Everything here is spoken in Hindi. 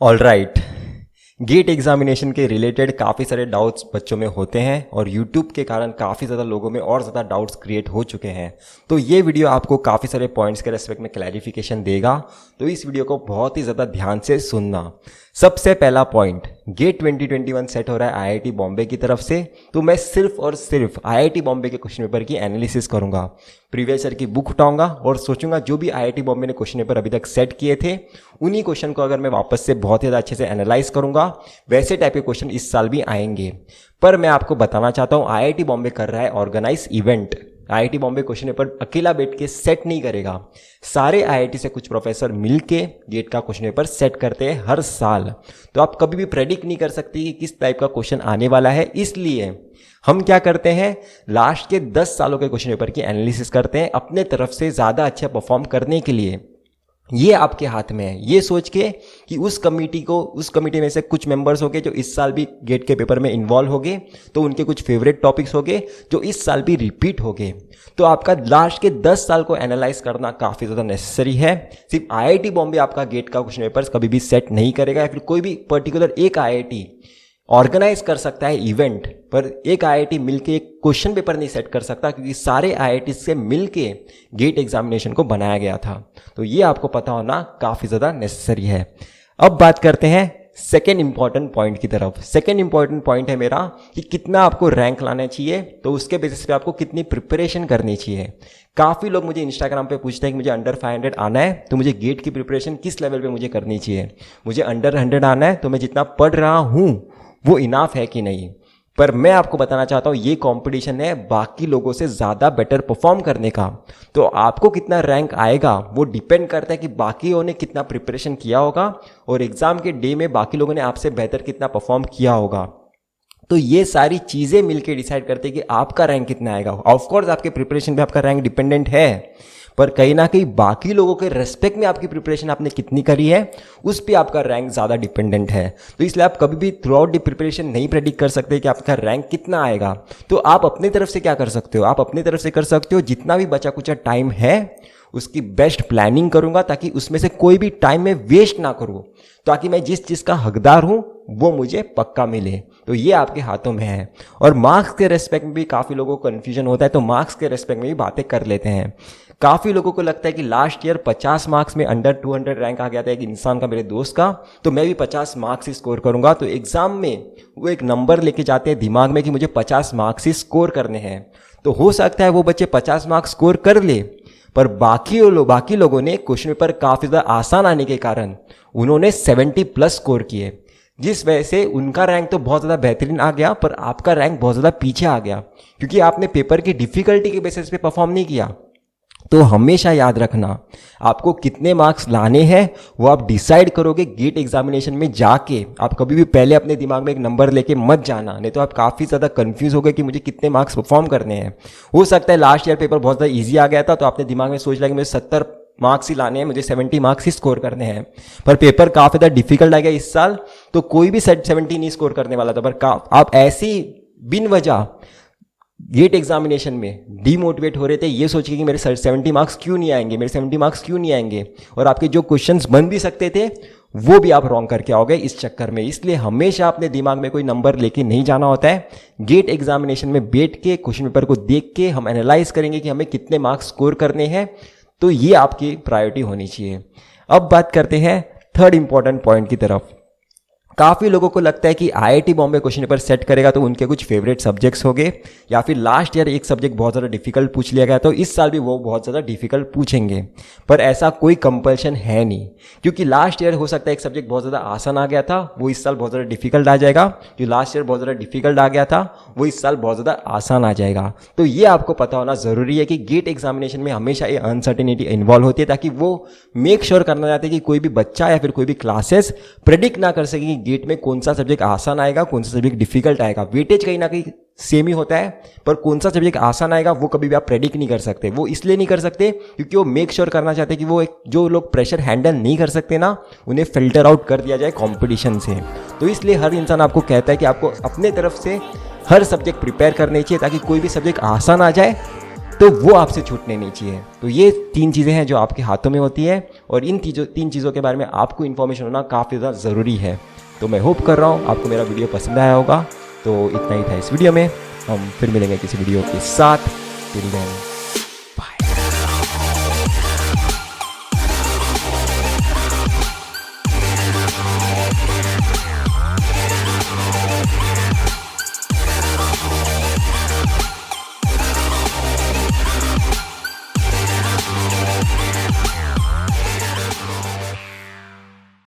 All right. गेट एग्जामिनेशन के रिलेटेड काफ़ी सारे डाउट्स बच्चों में होते हैं और यूट्यूब के कारण काफ़ी ज़्यादा लोगों में और ज़्यादा डाउट्स क्रिएट हो चुके हैं। तो ये वीडियो आपको काफ़ी सारे पॉइंट्स के रेस्पेक्ट में क्लैरिफिकेशन देगा, तो इस वीडियो को बहुत ही ज़्यादा ध्यान से सुनना। सबसे पहला पॉइंट, गेट 2021 सेट हो रहा है आईआईटी बॉम्बे की तरफ से, तो मैं सिर्फ और सिर्फ आईआईटी बॉम्बे के क्वेश्चन पेपर की एनालिसिस करूंगा। प्रीवियस ईयर की बुक उठाऊंगा और सोचूंगा जो भी आईआईटी बॉम्बे ने क्वेश्चन पेपर अभी तक सेट किए थे उन्हीं क्वेश्चन को अगर मैं वापस से बहुत ही ज़्यादा अच्छे से एनालाइज करूंगा, वैसे टाइप के क्वेश्चन इस साल भी आएंगे। पर मैं आपको बताना चाहता हूँ, आईआईटी बॉम्बे कर रहा है organise event. IIT Bombay question paper अकेला बैठ के सेट नहीं करेगा, सारे आईआईटी से कुछ प्रोफेसर मिलके गेट का क्वेश्चन पेपर सेट करते हैं हर साल। तो आप कभी भी प्रेडिक्ट नहीं कर सकते कि किस टाइप का क्वेश्चन आने वाला है, इसलिए हम क्या करते हैं, लास्ट के 10 सालों के क्वेश्चन पेपर की एनालिसिस करते हैं अपने तरफ से ज़्यादा अच्छा परफॉर्म करने के लिए। ये आपके हाथ में है, ये सोच के कि उस कमेटी में से कुछ मेंबर्स होंगे जो इस साल भी गेट के पेपर में इन्वॉल्व होंगे, तो उनके कुछ फेवरेट टॉपिक्स होंगे जो इस साल भी रिपीट होंगे। तो आपका लास्ट के 10 साल को एनालाइज करना काफ़ी ज़्यादा नेसेसरी है। सिर्फ आईआईटी बॉम्बे आपका गेट का क्वेश्चन पेपर कभी भी सेट नहीं करेगा, या फिर कोई भी पर्टिकुलर एक आईआईटी ऑर्गेनाइज कर सकता है इवेंट, पर एक आईआईटी मिलके एक क्वेश्चन पेपर नहीं सेट कर सकता, क्योंकि सारे आईआईटी से मिलके गेट एग्जामिनेशन को बनाया गया था। तो ये आपको पता होना काफ़ी ज़्यादा नेसेसरी है। अब बात करते हैं सेकेंड इंपॉर्टेंट पॉइंट की तरफ। सेकेंड इंपॉर्टेंट पॉइंट है मेरा कि कितना आपको रैंक लाना चाहिए, तो उसके बेसिस पे आपको कितनी प्रिपरेशन करनी चाहिए। काफ़ी लोग मुझे इंस्टाग्राम पे पूछते हैं कि मुझे अंडर 500 आना है, तो मुझे गेट की प्रिपरेशन किस लेवल पे मुझे करनी चाहिए। मुझे अंडर 100 आना है, तो मैं जितना पढ़ रहा हूँ वो इनाफ है कि नहीं। पर मैं आपको बताना चाहता हूँ, ये कंपटीशन है बाकी लोगों से ज़्यादा बेटर परफॉर्म करने का। तो आपको कितना रैंक आएगा वो डिपेंड करता है कि बाकियों ने कितना प्रिपरेशन किया होगा और एग्ज़ाम के डे में बाकी लोगों ने आपसे बेहतर कितना परफॉर्म किया होगा। तो ये सारी चीज़ें मिलकर डिसाइड करते हैं कि आपका रैंक कितना आएगा। ऑफकोर्स आपके प्रिपरेशन पे आपका रैंक डिपेंडेंट है, पर कहीं ना कहीं बाकी लोगों के रेस्पेक्ट में आपकी प्रिपरेशन आपने कितनी करी है उस पर आपका रैंक ज़्यादा डिपेंडेंट है। तो इसलिए आप कभी भी थ्रू आउट द प्रिपरेशन नहीं प्रेडिक्ट कर सकते कि आपका रैंक कितना आएगा। तो आप अपनी तरफ से क्या कर सकते हो, आप अपनी तरफ से कर सकते हो जितना भी बचा कुचा टाइम है उसकी बेस्ट प्लानिंग करूंगा, ताकि उसमें से कोई भी टाइम में वेस्ट ना करूं, ताकि मैं जिस चीज़ का हकदार हूं वो मुझे पक्का मिले। तो ये आपके हाथों में है। और मार्क्स के रेस्पेक्ट में भी काफ़ी लोगों को कन्फ्यूजन होता है, तो मार्क्स के रेस्पेक्ट में भी बातें कर लेते हैं। काफ़ी लोगों को लगता है कि लास्ट ईयर 50 मार्क्स में अंडर 200 रैंक आ गया था एक इंसान का, मेरे दोस्त का, तो मैं भी 50 मार्क्स ही स्कोर करूंगा। तो एग्जाम में वो एक नंबर लेके जाते हैं दिमाग में कि मुझे 50 मार्क्स ही स्कोर करने हैं। तो हो सकता है वो बच्चे 50 मार्क्स स्कोर कर ले, पर बाकी लोगों ने क्वेश्चन पेपर काफ़ी ज़्यादा आसान आने के कारण उन्होंने 70+ स्कोर किए, जिस वजह से उनका रैंक तो बहुत ज़्यादा बेहतरीन आ गया, पर आपका रैंक बहुत ज़्यादा पीछे आ गया, क्योंकि आपने पेपर की डिफ़िकल्टी के बेसिस पे परफॉर्म नहीं किया। तो हमेशा याद रखना, आपको कितने मार्क्स लाने हैं वो आप डिसाइड करोगे गेट एग्जामिनेशन में जाके। आप कभी भी पहले अपने दिमाग में एक नंबर लेके मत जाना, नहीं तो आप काफ़ी ज़्यादा कंफ्यूज हो गए कि मुझे कितने मार्क्स परफॉर्म करने हैं। हो सकता है लास्ट ईयर पेपर बहुत ज़्यादा ईजी आ गया था, तो आपने दिमाग में सोच लिया कि मुझे 70 मार्क्स ही लाने हैं, मुझे 70 मार्क्स ही स्कोर करने हैं, पर पेपर काफ़ी ज़्यादा डिफिकल्ट आ गया इस साल, तो कोई भी 70 नहीं स्कोर करने वाला था। पर आप ऐसी बिन वजह गेट एग्जामिनेशन में डीमोटिवेट हो रहे थे, ये सोच के कि मेरे 70 मार्क्स क्यों नहीं आएंगे, मेरे 70 मार्क्स क्यों नहीं आएंगे, और आपके जो क्वेश्चंस बन भी सकते थे वो भी आप रॉन्ग करके आओगे इस चक्कर में। इसलिए हमेशा अपने दिमाग में कोई नंबर लेके नहीं जाना होता है। गेट एग्जामिनेशन में बैठ के क्वेश्चन पेपर को देख के हम एनालाइज करेंगे कि हमें कितने मार्क्स स्कोर करने हैं, तो ये आपकी प्रायोरिटी होनी चाहिए। अब बात करते हैं थर्ड इंपॉर्टेंट पॉइंट की तरफ। काफ़ी लोगों को लगता है कि IIT Bombay question paper set करेगा तो उनके कुछ फेवरेट सब्जेक्ट्स होंगे, या फिर लास्ट ईयर एक सब्जेक्ट बहुत ज़्यादा डिफिकल्ट पूछ लिया गया तो इस साल भी वो बहुत ज़्यादा डिफिकल्ट पूछेंगे। पर ऐसा कोई कंपल्शन है नहीं, क्योंकि लास्ट ईयर हो सकता है एक सब्जेक्ट बहुत ज़्यादा आसान आ गया था, वो इस साल बहुत ज़्यादा डिफिकल्ट आ जाएगा। जो लास्ट ईयर बहुत ज़्यादा डिफिकल्ट आ गया था वो इस साल बहुत ज़्यादा आसान आ जाएगा। तो ये आपको पता होना ज़रूरी है कि गेट एग्जामिनेशन में हमेशा ये अनसर्टेनिटी इन्वॉल्व होती है, ताकि वो मेक श्योर करना चाहते हैं कि कोई भी बच्चा या फिर कोई भी क्लासेस प्रेडिक्ट ना कर सके कि गेट में कौन सा सब्जेक्ट आसान आएगा, कौन सा सब्जेक्ट डिफिकल्ट आएगा। वेटेज कहीं ना कहीं सेम ही होता है, पर कौन सा सब्जेक्ट आसान आएगा वो कभी भी आप प्रेडिक्ट नहीं कर सकते। वो इसलिए नहीं कर सकते क्योंकि वो मेक श्योर करना चाहते हैं कि वो जो लोग प्रेशर हैंडल नहीं कर सकते ना, उन्हें फिल्टर आउट कर दिया जाए कंपटीशन से। तो इसलिए हर इंसान आपको कहता है कि आपको अपने तरफ से हर सब्जेक्ट प्रिपेयर करने चाहिए, ताकि कोई भी सब्जेक्ट आसान आ जाए तो वो आपसे छूटने नहीं चाहिए। तो ये 3 चीज़ें हैं जो आपके हाथों में होती है, और इन 3 चीज़ों के बारे में आपको इन्फॉर्मेशन होना काफ़ी ज़्यादा ज़रूरी है। तो मैं होप कर रहा हूँ आपको मेरा वीडियो पसंद आया होगा। तो इतना ही था इस वीडियो में, हम फिर मिलेंगे किसी वीडियो के साथ। Till then